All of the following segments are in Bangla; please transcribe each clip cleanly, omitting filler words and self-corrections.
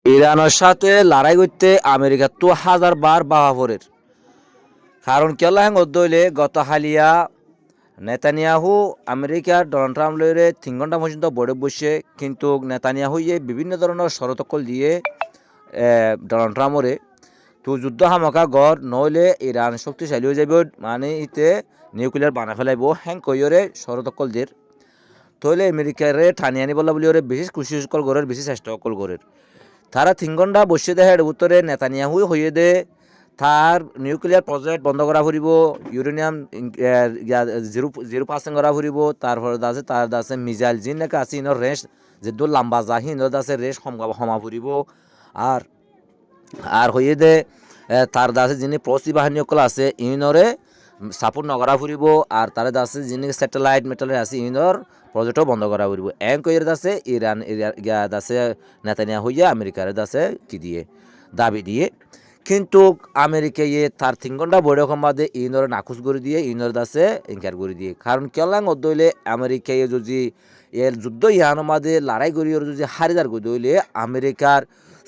ইরানের সাথে লড়াই করতে আমেরিকা তো হাজার বার বাহাফরের কারণ কেলা হ্যাং অদ্দইলে গত হালিয়া নেতানিয়াহু আমেরিকার ডোনাল্ড ট্রাম্প লইরে 3 ঘন্টা পর্যন্ত বড়ে বসে কিন্তু নেতানিয়াহু বিভিন্ন ধরনের ষড়যন্ত্র দিয়ে ডোনাল্ড ট্রাম্পরে তো যুদ্ধ হামকা গড় নইলে ইরান শক্তিশালী হয়ে যাব মানে ইতে নিউক্লিয়ার বানা ফেলাইব হ্যাং কইরে ষড়যন্ত্রদের তইলে আমেরিকারে ঠানিয়ে আনি বলা বলি ওরে বেশি খুশি কল গড়ের বেশি চেষ্টা কল গড়ের তারা 3 ঘন্টা বসে দেয় উত্তরে নেতানিয়াহু হয়ে দে তার নিউক্লিয়ার প্রজেক্ট বন্ধ করা ফুরিব ইউরেনিয়াম 0% করা ফুরিব তারপরে আছে তার আছে মিজাইল যিন নাকি আছে ইনর রেস যে দূর লম্বা যায় ইনর আছে রেস সমা ফুরিব আর আর হয়ে দে তার দাসে যিনি প্রস্তি বাহিনী সকল আছে ইনরে সাপোর্ট নকরা ফুরিব আর তার দাসে যিনি স্যাটেলাইট মেটালের আছে ইনর প্রজেক্টও বন্ধ করা ফুরিব এং কইরে দাসে ইরান দাসে নেতানিয়া হইয়া আমেরিকার দাসে কি দিয়ে দাবি দিয়ে কিন্তু আমেরিকা তার 3 ঘন্টা বৈঠক বাদে ইনর নাকুচ করে দিয়ে ইনর দাসে ইনকার করে দিয়ে কারণ কেলাং অদইলে আমেরিকা যদি এর যুদ্ধ ইহানো মাদে লড়াই করি যদি হারিদার করে দইলে আমেরিকার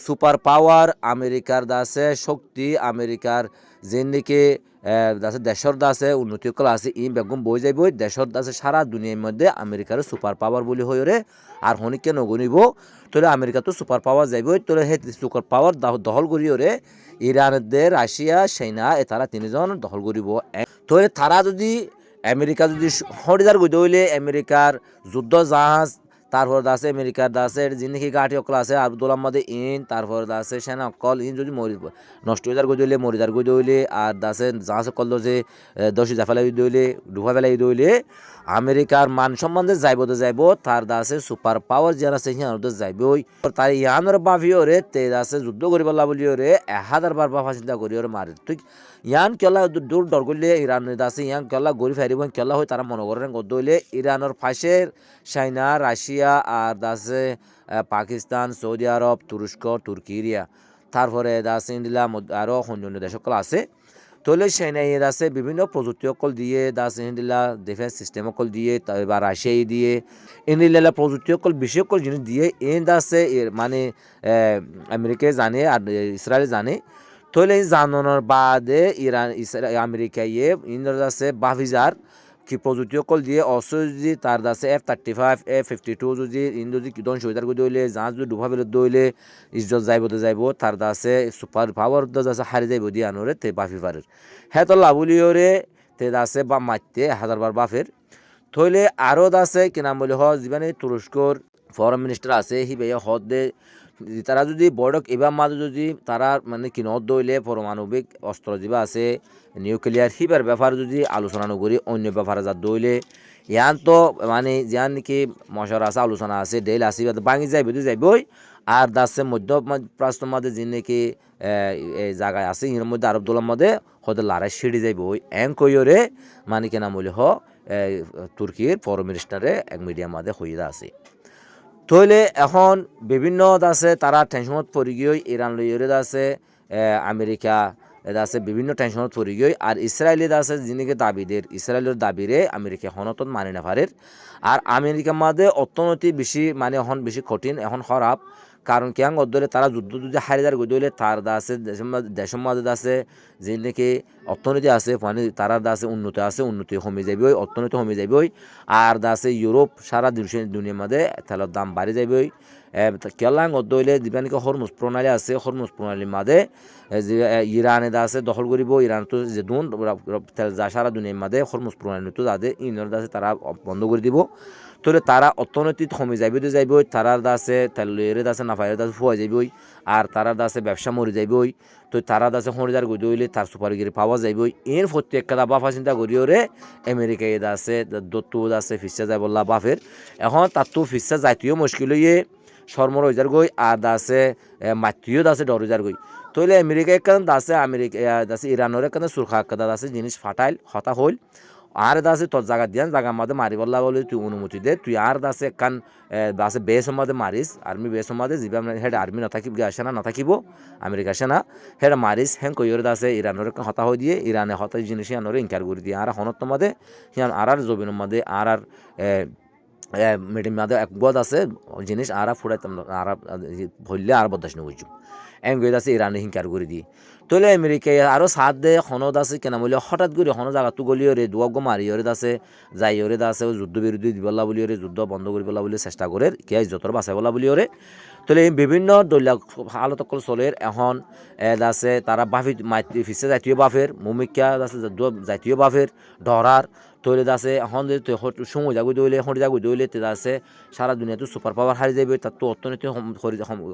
সুপার পাওয়ার আমেরিকার দাসে শক্তি আমেরিকার যেদিকে দাসে দেশর দাসে উন্নতি কলা আছে ই বেগম বই যাইব দেশর দাসে সারা দুনিয়ার মধ্যে আমেরিকার সুপার পাওয়ার বলি হয়ে আর হনিকে নগনিব তোলে আমেরিকা তো সুপার পাওয়ার যাইব তোলে সেই সুপার পাওয়ার দখল করি ওরে ইরানদের রাশিয়া চাইনা তারা 3জন দখল করিব তোলে তারা যদি আমেরিকা যদি হরিদার গই হইলে আমেরিকার যুদ্ধ জাহাজ তারপর দাসে আমেরিকার দাসের যিনি গাঠি অকল আছে আব্দুল আহমদে ইন তারপর দাসে সেনা অকল ইন যদি নষ্ট হয়ে যার গই দইলে মরিদার গই দইলে আর দাসে জাহাজ অকল যে দশি জাফালাই দইলে ডুবা ফেলাই দইলে আমেরিকার মান সম্বন্ধে যাইব তার দাসে সুপার পাওয়ার যারা আছে সিহঁতে যাইবই তার ইয়ানোর বাফিওরে তে দাসে যুদ্ধ করি পেলা বলি ওরে 1000 বার বাফা চিন্তা করি ওরে মারে তুই ইয়ান কেলা দূর ডর করলে ইরান দাসে ইয়ান কেলা গড়ি ফেরিব কেলা হয় তারা মনে করেন গদ হইলে ইরানের ফাঁসের চাইনা রাশিয়া আর দাসে পাকিস্তান সৌদি আরব তুরস্ক তুর্কিরিয়া তারপরে দাসে ইন্ডিয়া আরও অন্য দেশ সকল আছে তলে সেনাই আছে বিভিন্ন প্রযুক্তি অকল দিয়ে দাস ইন্ডিয়া ডিফেন্স সিস্টেম অকল দিয়ে বা রাশিয়াই দিয়ে ইন্ডিয়া প্রযুক্তি অকল বেশি অকল জিনিস দিয়ে এন দাসে মানে আমেরিকায় জানে আর ইসরায়েল জানে তলে জানানোর বাদে ইরান আমেরিকা ইন্দ্র আছে বাভিজার কি প্রযুক্তি অকল দিয়ে যদি তার দাসে F-35 F-52 যদি যদি কিদন সুবিধার করে দইলে জাহাজ যদি ডুবা ফেলে দইলে ইজ্জত যাইব তার দাসে সুপার পাওয়ার দাসে হারি যাইব দিয়ে আনোরে তে বাফি পারের হ্যাঁ তো লাভুলিওরে তে দাসে বা মারতে 1000 বার বাফের থইলে আরও দাসে কি নাম বলে যিমানে তুরস্কর ফরেন মিনিস্টার আছে হি ভাইয়া দে তারা যদি বড়ক এবার মাঝে যদি তারা মানে কিনত দইলে পারমাণবিক অস্ত্র যা আছে নিউক্লিয়ার হিবার ব্যাপারে যদি আলোচনা নকরি অন্য ব্যাপারে যা দইলে ইয়ান তো মানে যান নাকি মশার আছে আলোচনা আছে ডেল আসি ভাঙি যাইবই আর দাসে মধ্য প্রাচ্যের মধ্যে যে নাকি এই জায়গায় আছে এর মধ্যে আরব দোলার মধ্যে হয়তো লড়াই সিঁড়ি যাইবই এং কইরে মানে কেনা বলে তুর্কির ফরেন মিনিস্টারে এক মিডিয়ার মধ্যে হইয়া আছে তইলে এখন বিভিন্ন আছে তারা টেনশনত পড়ি গিয়ে ইরান লইরে আছে আমেরিকা আছে বিভিন্ন টেনশনত পড়ি গিয়ে আর ইসরায়েলি আছে যিনিকে দাবিদের ইসরায়েলের দাবিরে আমেরিকা হনতন মানে না পারে আর আমেরিকার মধ্যে অর্থনীতি বেশি মানে এখন বেশি কঠিন এখন খারাপ কারণ কেন গদলে তারা যুদ্ধ যদি হারিদার গদলে তার আছে দেশের মধ্যে আছে যে নাকি অর্থনীতি আছে মানে তারা আছে উন্নতি কমে যাবে অর্থনীতি কমে যাবে আর আছে ইউরোপ সারা দুনিয়ার মধ্যে তেলের দাম বাড়ি যাবে কেলাং গদলে যিবা নাকি হরমুজ প্রণালী আছে হরমুজ প্রণালীর মধ্যে ইরানে আছে দখল করিব ইরান তো যে দুন তেল যা সারা দুনিয়ার মধ্যে হরমুজ প্রণালী তো যাদের ইউনিয়ন আছে তারা বন্ধ করে দিব তোলে তারা অর্থনীতি কমে যাইব তারা আছে তেলের আছে নাফাইয়ের আছে ফুয়া যাইবই আর তারা আছে ব্যবসা মরে যাইবই তো তারা আছে হরিদার গদি হইলে তার সুপারগিরি পাওয়া যাইবই এর প্রত্যেকটা বাফা চিন্তা করি ওরে আমেরিকায় আছে দত্তু আছে ফিসা যায় বললা বাফের এখন তার তো ফিসা জাতীয় মুশকিল হইয়ে শর্মর হইজার গই আর আছে মাতৃও আছে ডর হইজার গই তইলে আমেরিকা একখান আছে আমেরিকা আছে ইরানের একখান সুরক্ষা একখান আছে জিনিস ফাটাইল হতা হইল আর আছে তোর জায়গা দিয়ান জায়গার মধ্যে মারি বললা বলে তুই অনুমতি দে তুই আর আছে একখান আছে বেসের মধ্যে মারিস আর্মি বেসের মধ্যে যিবা হেড আর্মি নাথাকিব সেনা নাথাকিব আমেরিকা সেনা হেড মারিস হ্যাং কইর আছে ইরানের হতা হয়ে দিয়ে ইরানে হতা জিনিস আনরে ইনকার করে দিয়ে আর হনত মধ্যে হিয়ান আর জবিনের মধ্যে আর মিডিম মাদে এক গদ আছে জিনিস আরা ফুড়াইতাম আরা ভরলে আর বদাস নবুঝুম এম গইদ আছে ইরানি হিংকার করে দিয়ে তলে আমেরিকায় আরও সাত দে হনদ আছে কেনা বলে হঠাৎ করে হন জায়গাতো গলিয়রে দুয়াগ মারি ওরে আছে যাই ওরে আছে যুদ্ধ বিরোধী দিবল্লা বলি ওরে যুদ্ধ বন্ধ করি বলা বলে চেষ্টা করে কে যতর বাঁচাই বলা বলি ওরে তলে বিভিন্ন দলীয় হালত চলের এখন আছে তারা বাফি মাতৃ ফিসে জাতীয় বাফের মমিকা আছে জাতীয় বাফের ডরার তৈলে আছে এখন যদি সময় জাগুই দইলে হরি জাগুই দইলে তে আছে সারা দুনিয়াতে সুপার পাওয়ার হারি যাইবই তার তো অর্থনীতি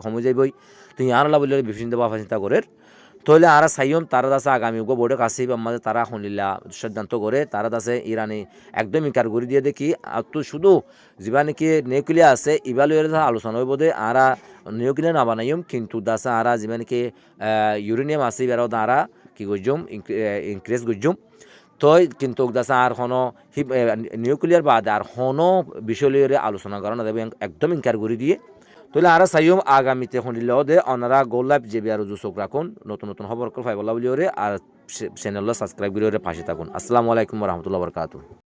সময় যাইবই তুই আর বলে বিভিন্ন বাফা চিন্তা করে তাহলে আর সাইয়ম তারা আছে আগামী বোর্ডে কাছে আমাদের তারা শুনিলা সিদ্ধান্ত করে তারা আছে ইরানি একদম ইনকার করে দিয়ে দেখি আর তো শুধু যা নাকি নিউক্লিয়ার আছে ইভালুয়ের আলোচনা হইব দে আরা নিউক্লিয়ার না বানাইম কিন্তু দাসা আরা যা নাকি ইউরেনিয়াম আছে এবারও তারা কি করছুম ইনক্রিজ করছুম তই কিন্তু দাসা আর হনো নিউক্লিয়ার বাদ আর হনো বিষয় আলোচনা করানো যাবে একদম ইনকার করে দিয়ে তাহলে আর সাইম আগামীতে শুনিল দে অনারা গোলাপ যে আর চোখ রাখুন নতুন নতুন খবর পাইবলা বলি ওরে আর চ্যানেল সাবস্ক্রাইব করে পাশে থাকুন আসসালামু আলাইকুম রহমতুল্লাহ বরকাত।